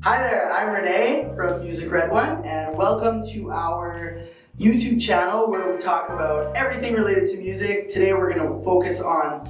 Hi there, I'm Renee from Music Red One, and welcome to our YouTube channel where we talk about everything related to music. Today we're going to focus on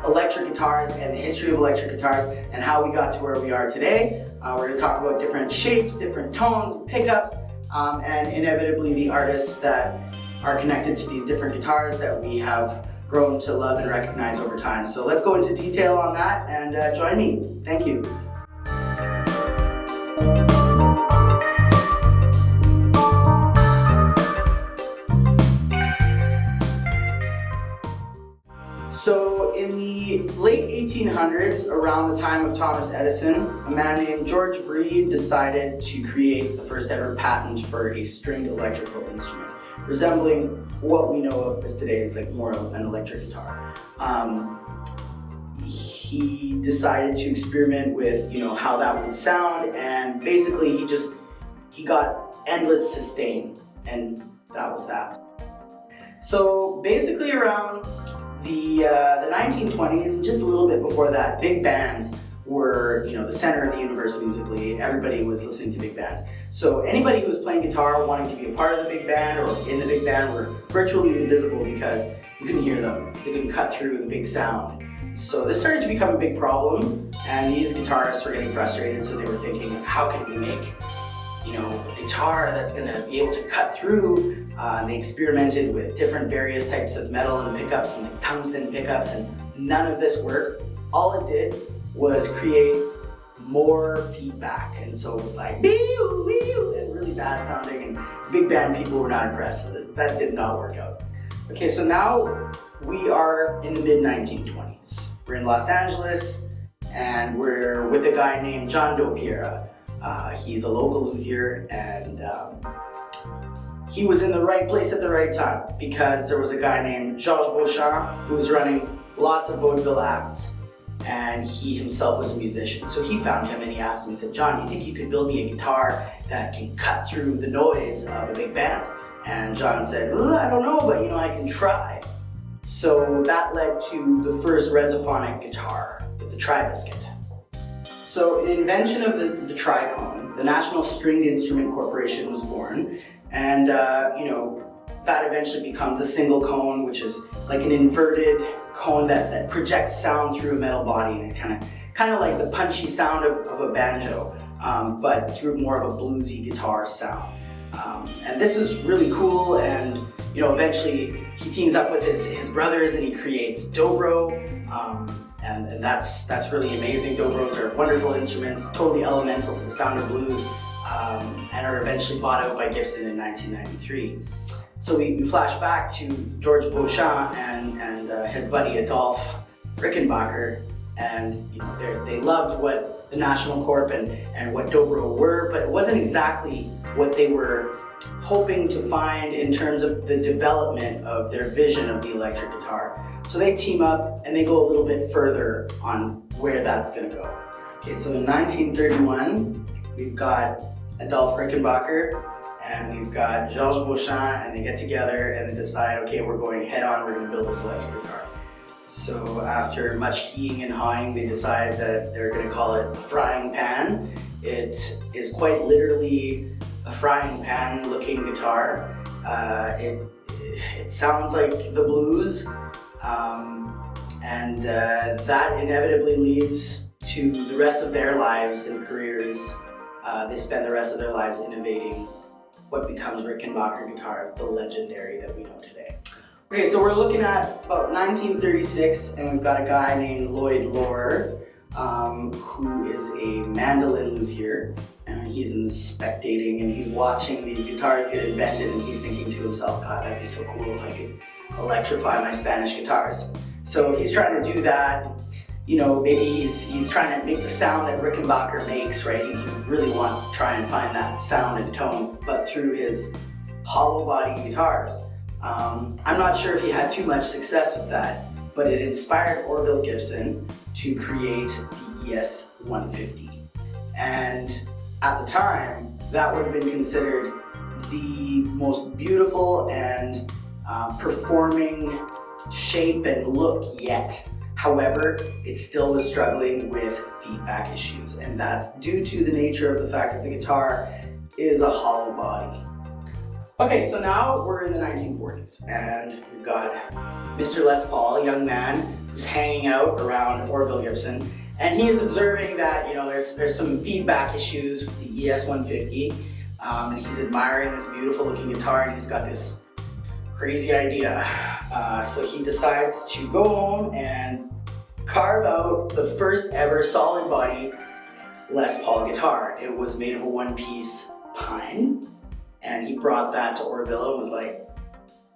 electric guitars and the history of electric guitars and how we got to where we are today. We're going to talk about different shapes, different tones, pickups, and inevitably the artists that are connected to these different guitars that we have grown to love and recognize over time. So let's go into detail on that and join me. Thank you. So in the late 1800s, around the time of Thomas Edison, a man named George Breed decided to create the first ever patent for a stringed electrical instrument, resembling what we know of as today as like more of an electric guitar. He decided to experiment with, how that would sound, and basically he got endless sustain, and that was that. So basically around the 1920s, and just a little bit before that, big bands were, the center of the universe musically. Everybody was listening to big bands. So anybody who was playing guitar wanting to be a part of the big band or in the big band were virtually invisible because you couldn't hear them, because they couldn't cut through the big sound. So this started to become a big problem, and these guitarists were getting frustrated, so they were thinking, how can we make a guitar that's going to be able to cut through? And they experimented with different various types of metal and pickups and like tungsten pickups, and none of this worked. All it did was create more feedback, and so it was like wee-oo, wee-oo, and really bad sounding, and big band people were not impressed. So that did not work out. Okay, so now we are in the mid-1920s. We're in Los Angeles, and we're with a guy named John Dopiera. He's a local luthier, and he was in the right place at the right time because there was a guy named Georges Beauchamp who was running lots of vaudeville acts, and he himself was a musician. So he found him and he asked him, he said, "John, do you think you could build me a guitar that can cut through the noise of a big band?" And John said, "I don't know, but I can try." So that led to the first resophonic guitar, the tri-biscuit. So an invention of the tricone, the National Stringed Instrument Corporation was born, and that eventually becomes the single cone, which is like an inverted cone that projects sound through a metal body, and it's kind of like the punchy sound of a banjo, but through more of a bluesy guitar sound. And this is really cool, and eventually he teams up with his brothers and he creates dobro, and that's really amazing. Dobros are wonderful instruments, totally elemental to the sound of blues, and are eventually bought out by Gibson in 1993. So we flash back to George Beauchamp and his buddy Adolphe Rickenbacker, and they loved what the National Corp and what dobro were, but it wasn't exactly what they were hoping to find in terms of the development of their vision of the electric guitar. So they team up and they go a little bit further on where that's going to go. Okay, so in 1931, we've got Adolphe Rickenbacker and we've got Georges Beauchamp, and they get together and they decide, okay, we're going head on, we're going to build this electric guitar. So after much heeing and hawing, they decide that they're going to call it the frying pan. It is quite literally a frying pan looking guitar. It sounds like the blues, and that inevitably leads to the rest of their lives and careers. They spend the rest of their lives innovating what becomes Rickenbacker guitars, the legendary that we know today. Okay, so we're looking at about 1936, and we've got a guy named Lloyd Lur, who is a mandolin luthier, and he's spectating and he's watching these guitars get invented, and he's thinking to himself, God, that'd be so cool if I could electrify my Spanish guitars. So he's trying to do that. Maybe he's trying to make the sound that Rickenbacker makes, right? He really wants to try and find that sound and tone, but through his hollow body guitars. I'm not sure if he had too much success with that, but it inspired Orville Gibson to create the ES-150. And at the time, that would have been considered the most beautiful and performing shape and look yet. However, it still was struggling with feedback issues, and that's due to the nature of the fact that the guitar is a hollow body. Okay, so now we're in the 1940s, and we've got Mr. Les Paul, a young man who's hanging out around Orville Gibson, and he is observing that, you know, there's some feedback issues with the ES-150, and he's admiring this beautiful looking guitar, and he's got this crazy idea. So he decides to go home and carve out the first ever solid body Les Paul guitar. It was made of a one-piece pine, and he brought that to Orville and was like,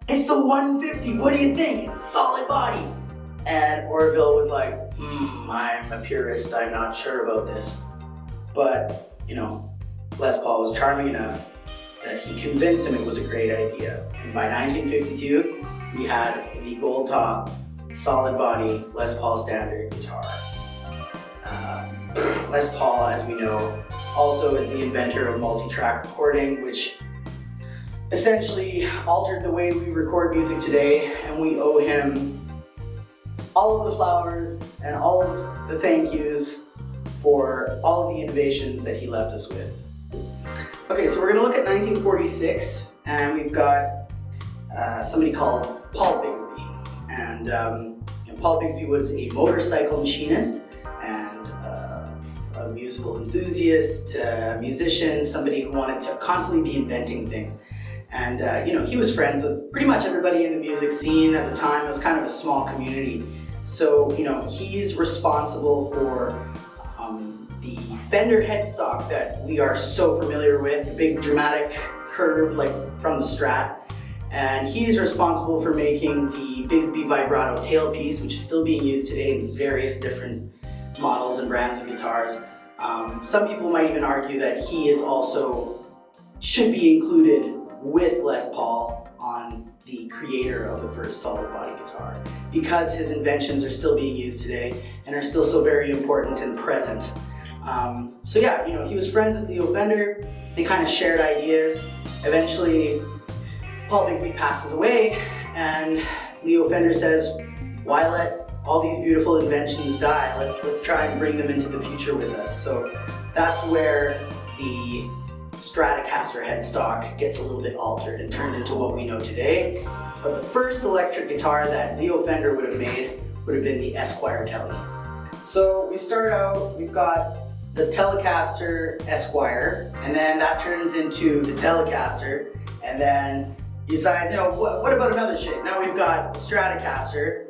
"It's the 150, what do you think? It's a solid body." And Orville was like, I'm a purist, I'm not sure about this. But, you know, Les Paul was charming enough that he convinced him it was a great idea. And by 1952, we had the gold top, solid body Les Paul standard guitar. Les Paul, as we know, also is the inventor of multi-track recording, which essentially altered the way we record music today, and we owe him all of the flowers and all of the thank yous for all of the innovations that he left us with. Okay, so we're going to look at 1946, and we've got somebody called Paul Bigsby. And Paul Bigsby was a motorcycle machinist and a musical enthusiast, musician, somebody who wanted to constantly be inventing things. And you know, he was friends with pretty much everybody in the music scene at the time. It was kind of a small community. So, you know, he's responsible for the Fender headstock that we are so familiar with, the big dramatic curve like from the Strat. And he's responsible for making the Bigsby vibrato tailpiece, which is still being used today in various different models and brands of guitars. Some people might even argue that he is also should be included with Les Paul on the creator of the first solid body guitar, because his inventions are still being used today and are still so very important and present. So yeah, you know, he was friends with Leo Fender. They kind of shared ideas. Eventually, Paul Bigsby passes away, and Leo Fender says, "Why let all these beautiful inventions die? Let's try and bring them into the future with us." So that's where the Stratocaster headstock gets a little bit altered and turned into what we know today. But the first electric guitar that Leo Fender would have made would have been the Esquire Tele. So we start out, we've got the Telecaster Esquire, and then that turns into the Telecaster, and then he decides, you know, what about another shape? Now we've got Stratocaster,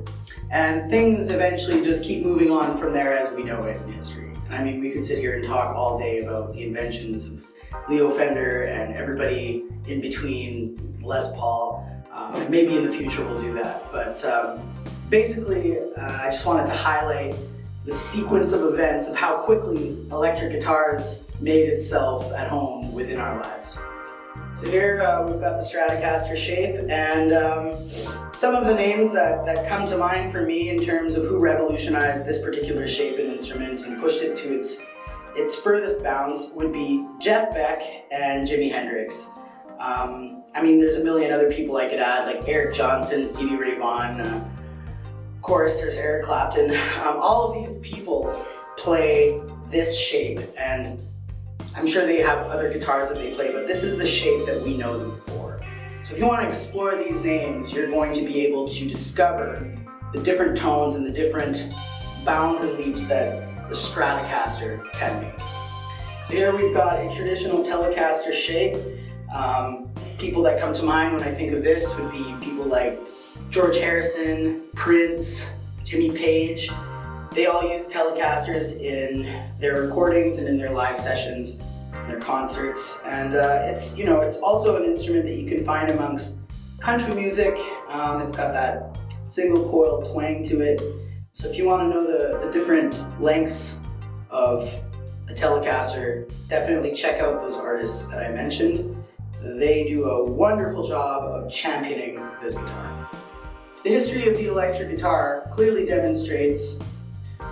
and things eventually just keep moving on from there as we know it in history. I mean, we could sit here and talk all day about the inventions of Leo Fender and everybody in between, Les Paul. Maybe in the future we'll do that. But basically, I just wanted to highlight the sequence of events of how quickly electric guitars made itself at home within our lives. So here we've got the Stratocaster shape, and some of the names that come to mind for me in terms of who revolutionized this particular shape and instrument and pushed it to its furthest bounds would be Jeff Beck and Jimi Hendrix. I mean, there's a million other people I could add, like Eric Johnson, Stevie Ray Vaughan, of course there's Eric Clapton. All of these people play this shape, and I'm sure they have other guitars that they play, but this is the shape that we know them for. So if you want to explore these names, you're going to be able to discover the different tones and the different bounds and leaps that the Stratocaster can make. So here we've got a traditional Telecaster shape. People that come to mind when I think of this would be people like George Harrison, Prince, Jimmy Page. They all use Telecasters in their recordings and in their live sessions, their concerts. And it's, you know, it's also an instrument that you can find amongst country music. It's got that single coil twang to it. So if you want to know the different lengths of a Telecaster, definitely check out those artists that I mentioned. They do a wonderful job of championing this guitar. The history of the electric guitar clearly demonstrates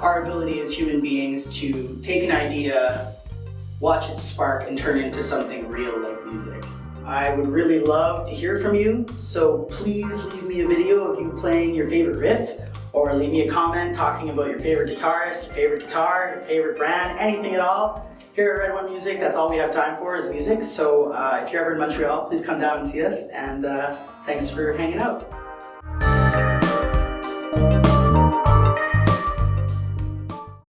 our ability as human beings to take an idea, watch it spark, and turn it into something real like music. I would really love to hear from you, so please leave me a video of you playing your favorite riff or leave me a comment talking about your favorite guitarist, your favorite guitar, your favorite brand, anything at all. Here at Red One Music, that's all we have time for is music. So if you're ever in Montreal, please come down and see us, and thanks for hanging out.